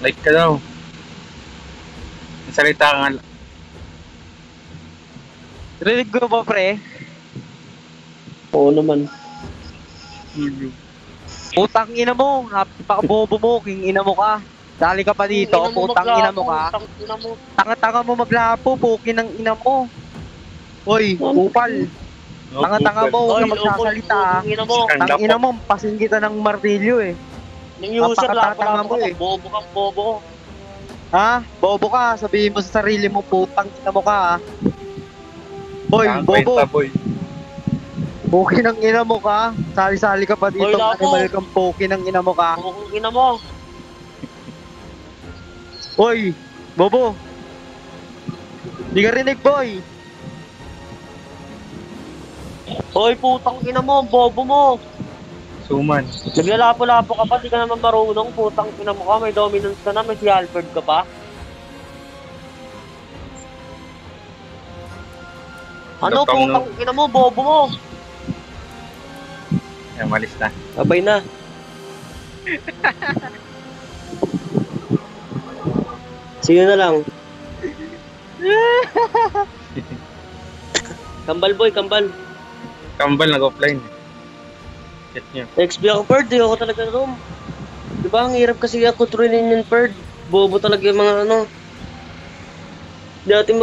Like ka daw. Salita ka nga. Rinig ko ba, pre? Oo naman. Putang ina mo, napakabobo mo, king ina mo ka. Dali ka pa dito, putang ina mo ka. Tanga-tanga mo maglapo, pukin ng ina mo. Hoy, kupal. Tanga-tanga mo, huwag ka magsasalita. Tang ina mo, pasin kita ng martilyo eh. Yung user Napakatatanga mo eh. bobo kang bobo. Ha? Bobo ka, sabihin mo sa sarili mo, putang ina mo ka ha. Hoy, bobo. Boy. Pukin ng ina mo ka. Sali-sali ka pa dito, Hoy, lapo. animal kang pukin ng ina mo ka. Bukong ina mo. Hoy, bobo. Di ka rinig, boy. Hoy, putang ina mo, bobo mo. Suman. Naglalapo-lapo ka pa, di ka naman marunong. Putang ina mo ka, may dominance ka na, may si Alfred ka pa. Ano, Lutang putang ina mo, bobo mo. Ay, malis na. Abay na. Sino na lang? Kambal boy, kambal. Kambal nag-offline. Get nyo. XP ako, Bird. Di ako talaga room. Diba, ang hirap kasi ako kontrolin yung Bird. Bobo talaga yung mga ano. Di natin